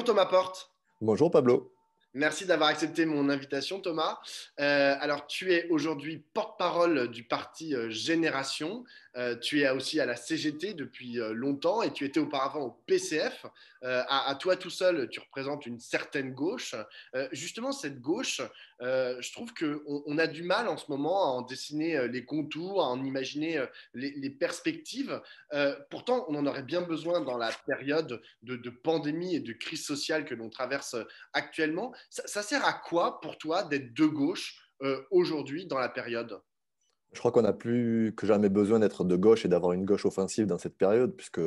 Bonjour Thomas Porte. Bonjour Pablo. Merci d'avoir accepté mon invitation, Thomas. Alors, tu es aujourd'hui porte-parole du parti Génération. Tu es aussi à la CGT depuis longtemps et tu étais auparavant au PCF. À toi tout seul, tu représentes une certaine gauche. Justement, cette gauche, je trouve qu'on a du mal en ce moment à en dessiner les contours, à en imaginer les perspectives. Pourtant, on en aurait bien besoin dans la période de pandémie et de crise sociale que l'on traverse actuellement. Ça sert à quoi pour toi d'être de gauche aujourd'hui dans la période? Je crois qu'on a plus que jamais besoin d'être de gauche et d'avoir une gauche offensive dans cette période, puisque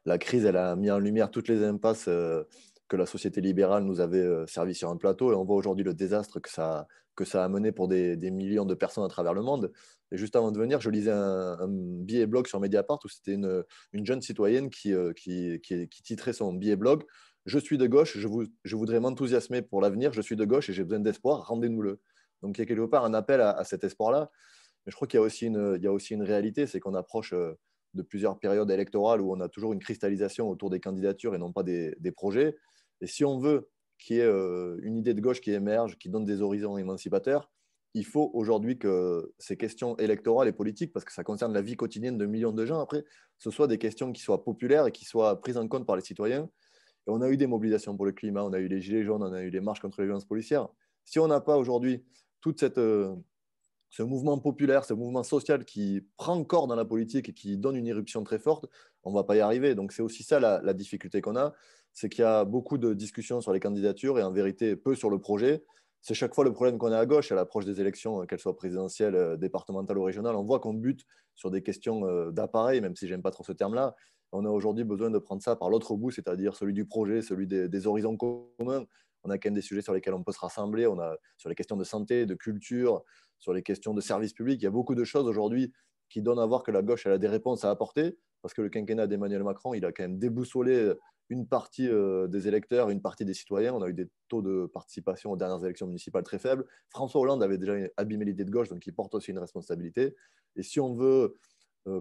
la crise, elle a mis en lumière toutes les impasses que la société libérale nous avait servi sur un plateau. Et on voit aujourd'hui le désastre que ça a mené pour des millions de personnes à travers le monde. Et juste avant de venir, je lisais un billet blog sur Mediapart où c'était une jeune citoyenne qui titrait son billet blog Je suis de gauche, je voudrais m'enthousiasmer pour l'avenir, je suis de gauche et j'ai besoin d'espoir, rendez-nous-le. Donc il y a quelque part un appel à cet espoir-là. Mais je crois qu'il y a aussi une réalité, c'est qu'on approche de plusieurs périodes électorales où on a toujours une cristallisation autour des candidatures et non pas des projets. Et si on veut qu'il y ait une idée de gauche qui émerge, qui donne des horizons émancipateurs, il faut aujourd'hui que ces questions électorales et politiques, parce que ça concerne la vie quotidienne de millions de gens, après, ce soit des questions qui soient populaires et qui soient prises en compte par les citoyens. Et on a eu des mobilisations pour le climat, on a eu les gilets jaunes, on a eu les marches contre les violences policières. Si on n'a pas aujourd'hui toute ce mouvement populaire, ce mouvement social qui prend corps dans la politique et qui donne une éruption très forte, on ne va pas y arriver. Donc c'est aussi ça la difficulté qu'on a, c'est qu'il y a beaucoup de discussions sur les candidatures et en vérité peu sur le projet. C'est chaque fois le problème qu'on a à gauche, à l'approche des élections, qu'elles soient présidentielles, départementales ou régionales. On voit qu'on bute sur des questions d'appareil, même si j'aime pas trop ce terme-là. On a aujourd'hui besoin de prendre ça par l'autre bout, c'est-à-dire celui du projet, celui des horizons communs. On a quand même des sujets sur lesquels on peut se rassembler. On a sur les questions de santé, de culture, sur les questions de services publics. Il y a beaucoup de choses aujourd'hui qui donnent à voir que la gauche elle a des réponses à apporter, parce que le quinquennat d'Emmanuel Macron, il a quand même déboussolé une partie des électeurs, une partie des citoyens. On a eu des taux de participation aux dernières élections municipales très faibles. François Hollande avait déjà abîmé l'idée de gauche, donc il porte aussi une responsabilité. Et si on veut,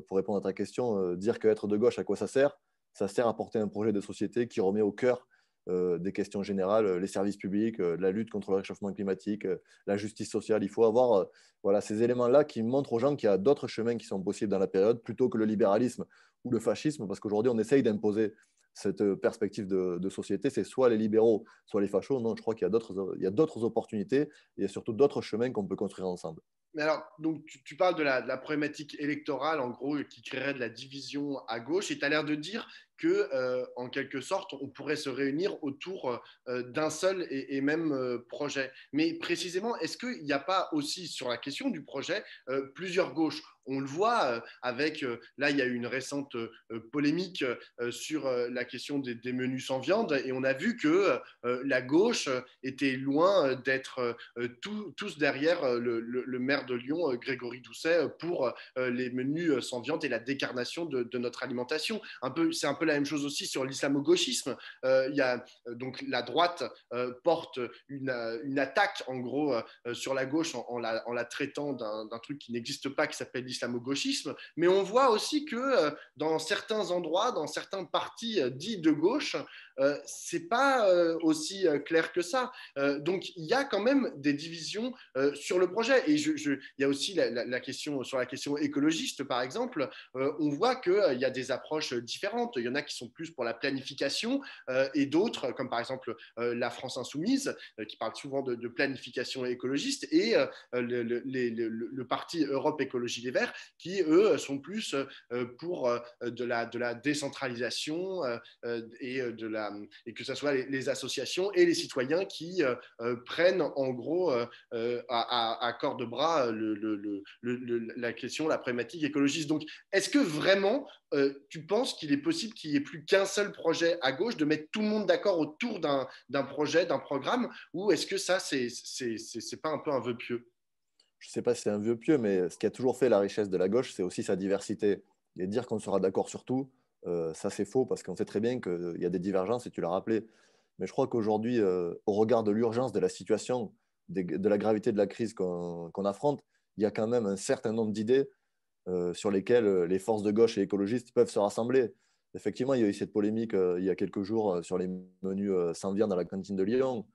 pour répondre à ta question, dire qu'être de gauche, à quoi ça sert? Ça sert à porter un projet de société qui remet au cœur des questions générales, les services publics, la lutte contre le réchauffement climatique, la justice sociale. Il faut avoir voilà, ces éléments-là qui montrent aux gens qu'il y a d'autres chemins qui sont possibles dans la période plutôt que le libéralisme ou le fascisme, parce qu'aujourd'hui, on essaye d'imposer cette perspective de société. C'est soit les libéraux, soit les fachos. Non, je crois qu'il y a d'autres opportunités et il y a surtout d'autres chemins qu'on peut construire ensemble. Mais alors, donc, tu parles de la problématique électorale, en gros, qui créerait de la division à gauche, et tu as l'air de dire que, en quelque sorte, on pourrait se réunir autour d'un seul et même projet. Mais précisément, est-ce qu'il n'y a pas aussi, sur la question du projet, plusieurs gauches? On le voit avec, là, il y a eu une récente polémique sur la question des menus sans viande, et on a vu que la gauche était loin d'être tous derrière le maire de Lyon, Grégory Doucet, pour les menus sans viande et la décarnation de notre alimentation. C'est un peu la même chose aussi sur l'islamo-gauchisme. Il y a donc la droite porte une attaque en gros sur la gauche en la traitant d'un truc qui n'existe pas, qui s'appelle l'islamo-gauchisme. Mais on voit aussi que dans certains endroits, dans certains partis dits de gauche, c'est pas aussi clair que ça. Donc il y a quand même des divisions sur le projet. Et il y a aussi la question sur la question écologiste, par exemple. On voit qu'il y a des approches différentes. Il y en a qui sont plus pour la planification et d'autres, comme par exemple la France Insoumise, qui parle souvent de planification écologiste, et le parti Europe Écologie Les Verts, qui, eux, sont plus pour de la décentralisation et que ce soit les associations et les citoyens qui prennent en gros à corps de bras la question, la problématique écologiste. Donc, est-ce que vraiment tu penses qu'il est possible qu'il n'y ait plus qu'un seul projet à gauche, de mettre tout le monde d'accord autour d'un projet, d'un programme, ou est-ce que ça, c'est pas un peu un vœu pieux? Je ne sais pas si c'est un vieux pieux, mais ce qui a toujours fait la richesse de la gauche, c'est aussi sa diversité. Et dire qu'on sera d'accord sur tout, ça c'est faux, parce qu'on sait très bien qu'il y a des divergences, et tu l'as rappelé. Mais je crois qu'aujourd'hui, au regard de l'urgence de la situation, de la gravité de la crise qu'on affronte, il y a quand même un certain nombre d'idées sur lesquelles les forces de gauche et écologistes peuvent se rassembler. Effectivement, il y a eu cette polémique il y a quelques jours sur les menus sans viande à la cantine de Lyon.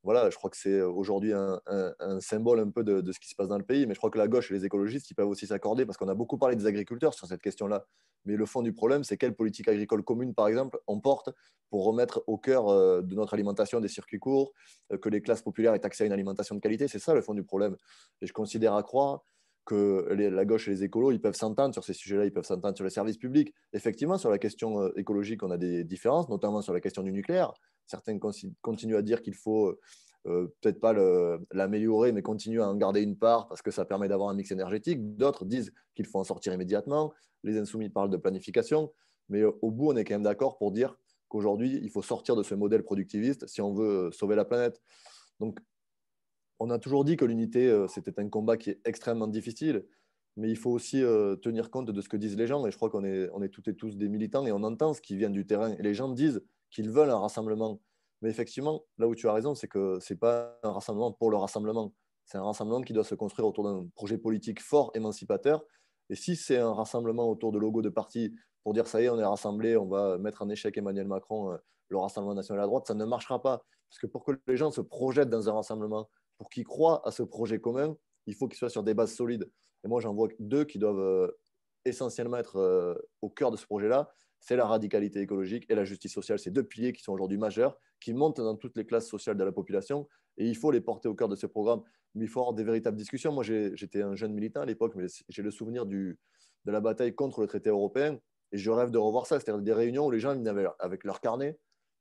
Voilà, je crois que c'est aujourd'hui un symbole un peu de ce qui se passe dans le pays. Mais je crois que la gauche et les écologistes, ils peuvent aussi s'accorder parce qu'on a beaucoup parlé des agriculteurs sur cette question-là. Mais le fond du problème, c'est quelle politique agricole commune, par exemple, on porte pour remettre au cœur de notre alimentation des circuits courts, que les classes populaires aient accès à une alimentation de qualité. C'est ça le fond du problème. Et je considère à croire que la gauche et les écolos, ils peuvent s'entendre sur ces sujets-là, ils peuvent s'entendre sur les services publics. Effectivement, sur la question écologique, on a des différences, notamment sur la question du nucléaire. Certains continuent à dire qu'il faut peut-être pas l'améliorer, mais continuer à en garder une part parce que ça permet d'avoir un mix énergétique. D'autres disent qu'il faut en sortir immédiatement. Les insoumis parlent de planification. Mais au bout, on est quand même d'accord pour dire qu'aujourd'hui, il faut sortir de ce modèle productiviste si on veut sauver la planète. Donc, on a toujours dit que l'unité, c'était un combat qui est extrêmement difficile, mais il faut aussi tenir compte de ce que disent les gens. Et je crois qu'on est toutes et tous des militants et on entend ce qui vient du terrain. Et les gens disent qu'ils veulent un rassemblement. Mais effectivement, là où tu as raison, c'est que ce n'est pas un rassemblement pour le rassemblement. C'est un rassemblement qui doit se construire autour d'un projet politique fort, émancipateur. Et si c'est un rassemblement autour de logos de partis pour dire ça y est, on est rassemblés, on va mettre en échec Emmanuel Macron, le Rassemblement national à droite, ça ne marchera pas. Parce que pour que les gens se projettent dans un rassemblement, pour qu'ils croient à ce projet commun, il faut qu'ils soient sur des bases solides. Et moi, j'en vois deux qui doivent essentiellement être au cœur de ce projet-là. C'est la radicalité écologique et la justice sociale. Ces deux piliers qui sont aujourd'hui majeurs, qui montent dans toutes les classes sociales de la population. Et il faut les porter au cœur de ce programme. Mais il faut avoir des véritables discussions. Moi, j'étais un jeune militant à l'époque, mais j'ai le souvenir de la bataille contre le traité européen. Et je rêve de revoir ça. C'était des réunions où les gens venaient avec leur carnet,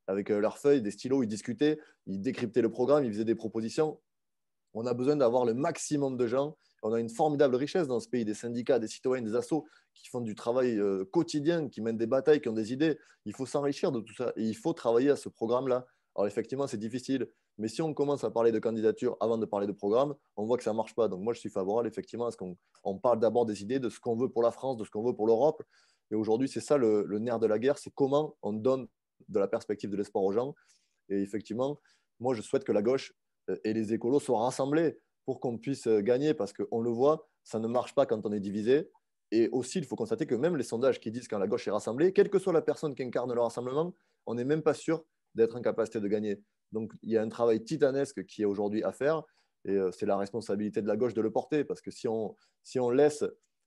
avec leurs feuilles, des stylos, ils discutaient, ils décryptaient le programme, ils faisaient des propositions. On a besoin d'avoir le maximum de gens. On a une formidable richesse dans ce pays, des syndicats, des citoyens, des assos qui font du travail quotidien, qui mènent des batailles, qui ont des idées. Il faut s'enrichir de tout ça et il faut travailler à ce programme-là. Alors effectivement, c'est difficile, mais si on commence à parler de candidature avant de parler de programme, on voit que ça ne marche pas. Donc moi, je suis favorable effectivement à ce qu'on parle d'abord des idées, de ce qu'on veut pour la France, de ce qu'on veut pour l'Europe. Et aujourd'hui, c'est ça le nerf de la guerre, c'est comment on donne de la perspective, de l'espoir aux gens. Et effectivement, moi, je souhaite que la gauche et les écolos soient rassemblés pour qu'on puisse gagner, parce qu'on le voit, ça ne marche pas quand on est divisé. Et aussi, il faut constater que même les sondages qui disent quand la gauche est rassemblée, quelle que soit la personne qui incarne le rassemblement, on n'est même pas sûr d'être en capacité de gagner. Donc, il y a un travail titanesque qui est aujourd'hui à faire, et c'est la responsabilité de la gauche de le porter, parce que si on laisse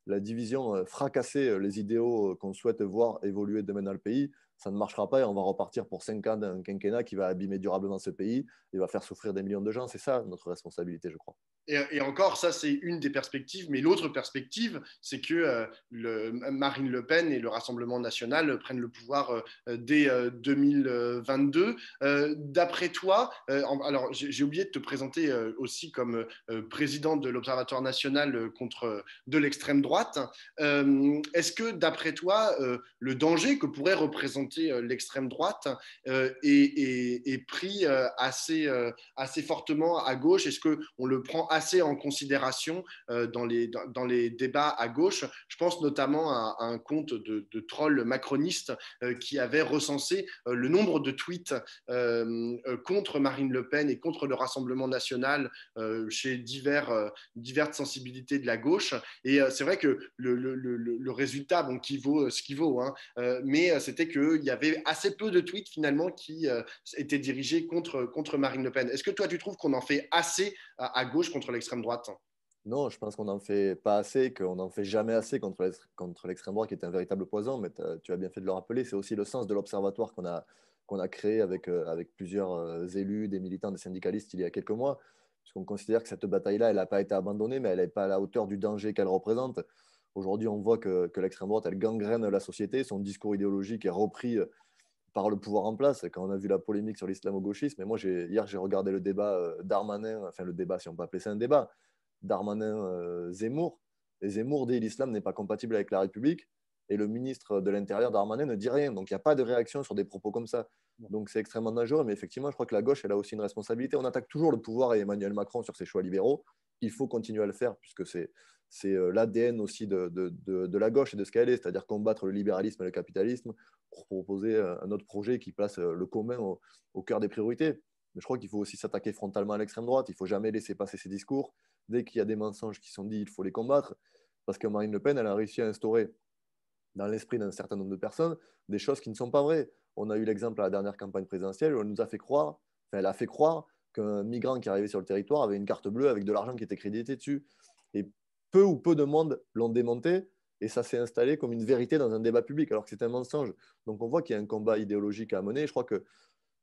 la division fracasser les idéaux qu'on souhaite voir évoluer demain dans le pays, ça ne marchera pas et on va repartir pour 5 ans d'un quinquennat qui va abîmer durablement ce pays et va faire souffrir des millions de gens. C'est ça notre responsabilité, je crois. Et encore, ça, c'est une des perspectives. Mais l'autre perspective, c'est que Marine Le Pen et le Rassemblement national prennent le pouvoir dès 2022. D'après toi, alors j'ai oublié de te présenter aussi comme président de l'Observatoire national contre de l'extrême droite. Est-ce que, d'après toi, le danger que pourrait représenter l'extrême droite est pris assez fortement à gauche? Est-ce qu'on le prend assez en considération dans les débats à gauche? Je pense notamment à un compte de trolls macronistes qui avait recensé le nombre de tweets contre Marine Le Pen et contre le Rassemblement national chez diverses sensibilités de la gauche. Et c'est vrai que le résultat, bon, qui vaut ce qui vaut, hein, mais c'était qu'il y avait assez peu de tweets finalement qui étaient dirigés contre Marine Le Pen. Est-ce que toi, tu trouves qu'on en fait assez à gauche contre l'extrême droite? Non, je pense qu'on n'en fait pas assez, qu'on n'en fait jamais assez contre l'extrême droite, qui est un véritable poison. Mais tu as bien fait de le rappeler. C'est aussi le sens de l'observatoire qu'on a créé avec plusieurs élus, des militants, des syndicalistes il y a quelques mois. Parce qu'on considère que cette bataille-là, elle n'a pas été abandonnée, mais elle n'est pas à la hauteur du danger qu'elle représente. Aujourd'hui, on voit que l'extrême droite, elle gangrène la société. Son discours idéologique est repris par le pouvoir en place. Quand on a vu la polémique sur l'islamo-gauchisme, et moi, hier, j'ai regardé le débat Darmanin, enfin le débat, si on peut appeler ça un débat, Darmanin-Zemmour. Et Zemmour dit l'islam n'est pas compatible avec la République. Et le ministre de l'Intérieur, Darmanin, ne dit rien. Donc, il n'y a pas de réaction sur des propos comme ça. Donc, c'est extrêmement dangereux. Mais effectivement, je crois que la gauche, elle a aussi une responsabilité. On attaque toujours le pouvoir et Emmanuel Macron sur ses choix libéraux. Il faut continuer à le faire, puisque c'est l'ADN aussi de la gauche et de ce qu'elle est, c'est-à-dire combattre le libéralisme et le capitalisme pour proposer un autre projet qui place le commun au cœur des priorités. Mais je crois qu'il faut aussi s'attaquer frontalement à l'extrême droite. Il ne faut jamais laisser passer ces discours. Dès qu'il y a des mensonges qui sont dits, il faut les combattre. Parce que Marine Le Pen, elle a réussi à instaurer dans l'esprit d'un certain nombre de personnes des choses qui ne sont pas vraies. On a eu l'exemple à la dernière campagne présidentielle où elle nous a fait croire, enfin, elle a fait croire qu'un migrant qui arrivait sur le territoire avait une carte bleue avec de l'argent qui était crédité dessus. Et peu de monde l'ont démonté et ça s'est installé comme une vérité dans un débat public alors que c'est un mensonge. Donc on voit qu'il y a un combat idéologique à mener. Je crois que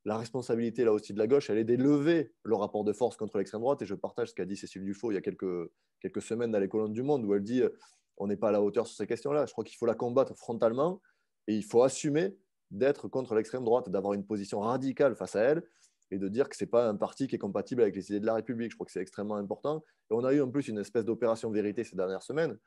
la responsabilité là aussi de la gauche, elle est d'élever le rapport de force contre l'extrême droite. Et je partage ce qu'a dit Cécile Dufaux il y a quelques semaines dans les colonnes du Monde où elle dit on n'est pas à la hauteur sur ces questions-là. Je crois qu'il faut la combattre frontalement et il faut assumer d'être contre l'extrême droite, d'avoir une position radicale face à elle et de dire que ce n'est pas un parti qui est compatible avec les idées de la République. Je crois que c'est extrêmement important. Et on a eu en plus une espèce d'opération vérité ces dernières semaines,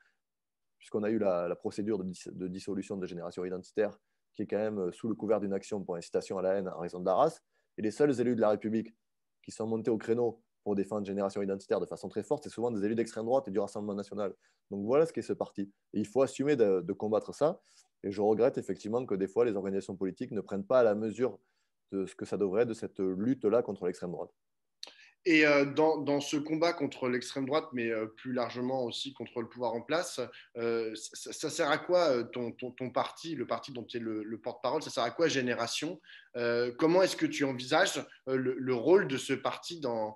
puisqu'on a eu la procédure de dissolution de Génération Identitaire qui est quand même sous le couvert d'une action pour incitation à la haine en raison de la race. Et les seuls élus de la République qui sont montés au créneau pour défendre Génération Identitaire de façon très forte, c'est souvent des élus d'extrême droite et du Rassemblement national. Donc voilà ce qu'est ce parti. Et il faut assumer de combattre ça. Et je regrette effectivement que des fois, les organisations politiques ne prennent pas à la mesure de ce que ça devrait être de cette lutte-là contre l'extrême droite. Et dans ce combat contre l'extrême droite, mais plus largement aussi contre le pouvoir en place, ça sert à quoi ton parti, le parti dont tu es le porte-parole, ça sert à quoi Génération? Comment est-ce que tu envisages le rôle de ce parti dans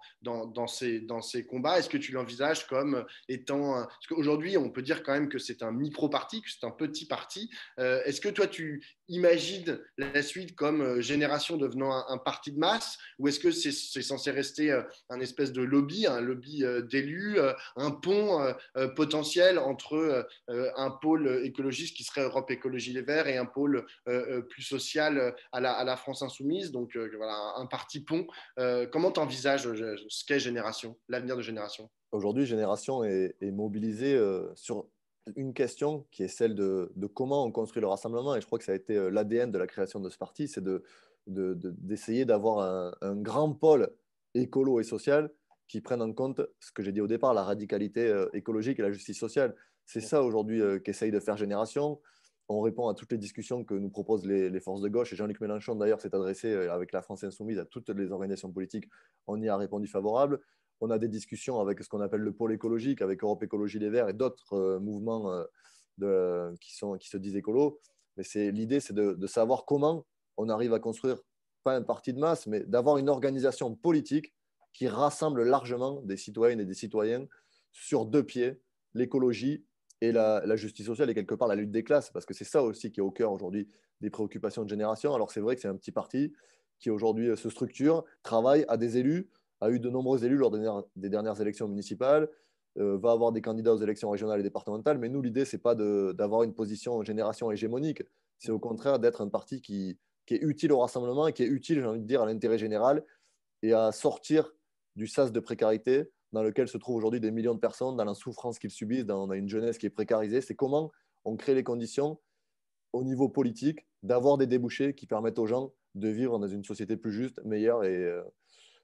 ces combats? Est-ce que tu l'envisages comme étant... Parce qu'aujourd'hui, on peut dire quand même que c'est un micro-parti, que c'est un petit parti. Est-ce que toi, tu imagines la suite comme Génération devenant un parti de masse? Ou est-ce que c'est censé rester un espèce de lobby, un lobby d'élus, un pont potentiel entre un pôle écologiste qui serait Europe Écologie Les Verts et un pôle plus social à la France Insoumise, donc voilà, un parti pont. Comment tu envisages ce qu'est Génération, l'avenir de Génération? Aujourd'hui, Génération est mobilisée sur une question qui est celle de comment on construit le rassemblement. Et je crois que ça a été l'ADN de la création de ce parti, c'est d'essayer d'avoir un grand pôle écolo et social qui prenne en compte ce que j'ai dit au départ, la radicalité écologique et la justice sociale. C'est ça aujourd'hui qu'essaye de faire Génération. On répond à toutes les discussions que nous proposent les forces de gauche. Et Jean-Luc Mélenchon, d'ailleurs, s'est adressé avec la France Insoumise à toutes les organisations politiques. On y a répondu favorable. On a des discussions avec ce qu'on appelle le pôle écologique, avec Europe Écologie Les Verts et d'autres mouvements qui se disent écolos. Mais l'idée, c'est de savoir comment on arrive à construire, pas un parti de masse, mais d'avoir une organisation politique qui rassemble largement des citoyennes et des citoyens sur deux pieds, l'écologie et la justice sociale et quelque part la lutte des classes, parce que c'est ça aussi qui est au cœur aujourd'hui des préoccupations de Génération. Alors c'est vrai que c'est un petit parti qui aujourd'hui se structure, travaille, a des élus, a eu de nombreux élus lors des dernières élections municipales, va avoir des candidats aux élections régionales et départementales, mais nous, l'idée, ce n'est pas d'avoir une position Génération hégémonique, c'est au contraire d'être un parti qui est utile au rassemblement et qui est utile, j'ai envie de dire, à l'intérêt général et à sortir du sas de précarité dans lequel se trouvent aujourd'hui des millions de personnes, dans la souffrance qu'ils subissent, on a une jeunesse qui est précarisée. C'est comment on crée les conditions au niveau politique d'avoir des débouchés qui permettent aux gens de vivre dans une société plus juste, meilleure et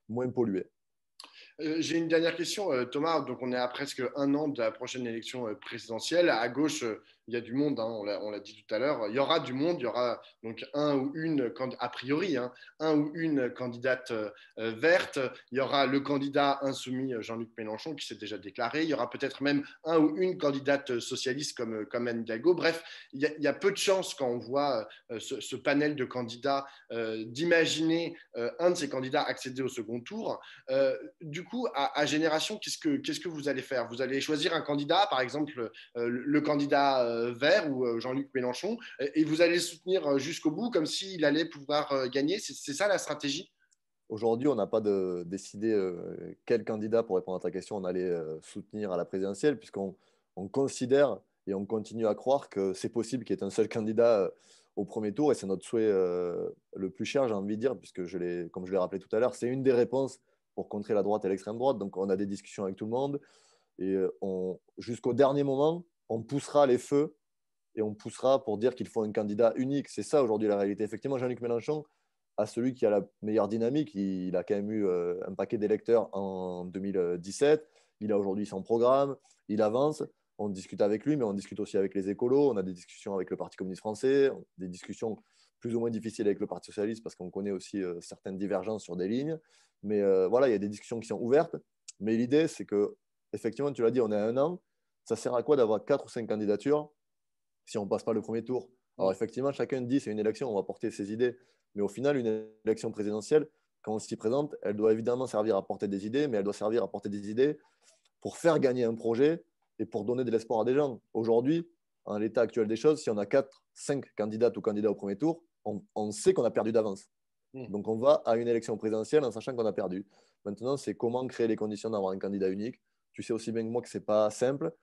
moins polluée. J'ai une dernière question, Thomas. Donc, on est à presque un an de la prochaine élection présidentielle. À gauche, il y a du monde, hein, on l'a dit tout à l'heure. Il y aura du monde, il y aura donc un ou une, a priori, hein, un ou une candidate verte. Il y aura le candidat insoumis Jean-Luc Mélenchon qui s'est déjà déclaré. Il y aura peut-être même un ou une candidate socialiste comme Anne Hidalgo. Bref, il y a peu de chances quand on voit ce panel de candidats d'imaginer un de ces candidats accéder au second tour. Du coup, à Génération, qu'est-ce que vous allez faire? Vous allez choisir un candidat, par exemple le candidat vert ou Jean-Luc Mélenchon, et vous allez le soutenir jusqu'au bout, comme s'il allait pouvoir gagner. C'est ça la stratégie? Aujourd'hui, on n'a pas décidé quel candidat, pour répondre à ta question, on allait soutenir à la présidentielle, puisqu'on considère et on continue à croire que c'est possible qu'il y ait un seul candidat au premier tour, et c'est notre souhait le plus cher, j'ai envie de dire, puisque comme je l'ai rappelé tout à l'heure, c'est une des réponses pour contrer la droite et l'extrême droite. Donc on a des discussions avec tout le monde, et jusqu'au dernier moment, on poussera les feux, et on poussera pour dire qu'il faut un candidat unique. C'est ça aujourd'hui la réalité. Effectivement, Jean-Luc Mélenchon, à celui qui a la meilleure dynamique. Il a quand même eu un paquet d'électeurs en 2017. Il a aujourd'hui son programme. Il avance. On discute avec lui, mais on discute aussi avec les écolos. On a des discussions avec le Parti communiste français, des discussions plus ou moins difficiles avec le Parti socialiste parce qu'on connaît aussi certaines divergences sur des lignes. Mais voilà, il y a des discussions qui sont ouvertes. Mais l'idée, c'est que, effectivement, tu l'as dit, on est à un an. Ça sert à quoi d'avoir 4 ou 5 candidatures si on ne passe pas le premier tour. Alors effectivement, chacun dit c'est une élection, on va porter ses idées. Mais au final, une élection présidentielle, quand on s'y présente, elle doit évidemment servir à porter des idées, mais elle doit servir à porter des idées pour faire gagner un projet et pour donner de l'espoir à des gens. Aujourd'hui, en l'état actuel des choses, si on a 4, 5 candidates ou candidats au premier tour, on sait qu'on a perdu d'avance. Donc on va à une élection présidentielle en sachant qu'on a perdu. Maintenant, c'est comment créer les conditions d'avoir un candidat unique. Tu sais aussi bien que moi que ce n'est pas simple.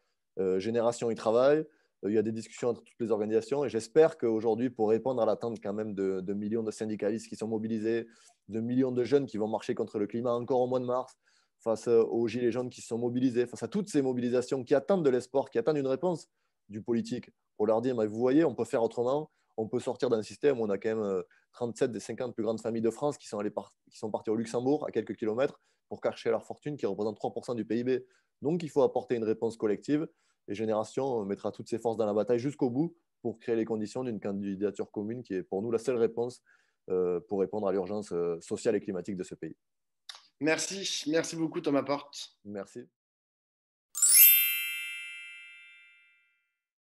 Génération y travaille. Il y a des discussions entre toutes les organisations et j'espère qu'aujourd'hui, pour répondre à l'attente quand même de millions de syndicalistes qui sont mobilisés, de millions de jeunes qui vont marcher contre le climat encore au mois de mars, face aux gilets jaunes qui se sont mobilisés, face à toutes ces mobilisations qui attendent de l'espoir, qui attendent une réponse du politique pour leur dire, mais vous voyez, on peut faire autrement, on peut sortir d'un système où on a quand même 37 des 50 plus grandes familles de France qui sont parties au Luxembourg à quelques kilomètres pour cacher leur fortune qui représente 3% du PIB. Donc il faut apporter une réponse collective et Génération mettra toutes ses forces dans la bataille jusqu'au bout pour créer les conditions d'une candidature commune qui est pour nous la seule réponse pour répondre à l'urgence sociale et climatique de ce pays. Merci beaucoup Thomas Porte. Merci.